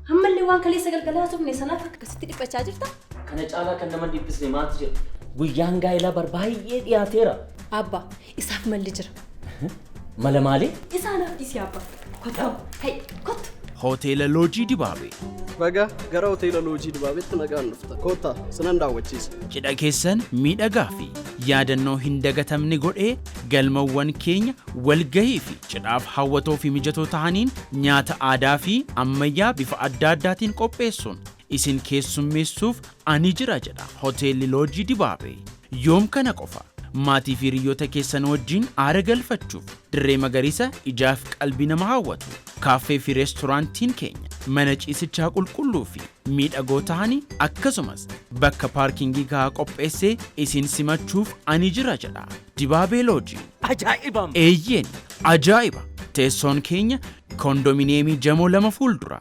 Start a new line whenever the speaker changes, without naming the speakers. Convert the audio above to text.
هم اللي وان كلي سجل قلها سبني سنة كستي بتشاجرتا
كان جالا كان لما دي بس ما تجي ويان جايلا برباي يا تيرا
أبا إسحاق مالي جرا
مالا مالي
إسحاق نفسي يا أبا كتاب هاي كت
hoteela loojii dibaabee
baga gara hoteela loojii dibaabeetti nagaan dhufta koota sinan daawwachiisa
cidha keessan miidhagaa fi yaadannoo hin dagatamne godhee galmawwan keenya walgahii fi cidhaaf hawwatoo fi mijatoo ta'aniin nyaata aadaa fi ammayyaa bifa adda addaatiin qopheessuun isin keessummeessuuf ani jira jedha hoteelli loojii dibaabee yoom kana qofa maatii fi hiriyoota keessan wajjin aara galfachuuf dirree magariisa ijaaf qalbii nama hawwatu kaaffee fi reestooraantiin keenya mana ciisichaa qulqulluu fi miidhagoo ta'anii akkasumas bakka paarkingii gahaa qopheessee isin simachuuf ani jira jedha dibaabee loojii
ajaa'ibam
eeyyeen ajaa'iba teessoon keenya kondominiyeemii jamoo 2 fuuldura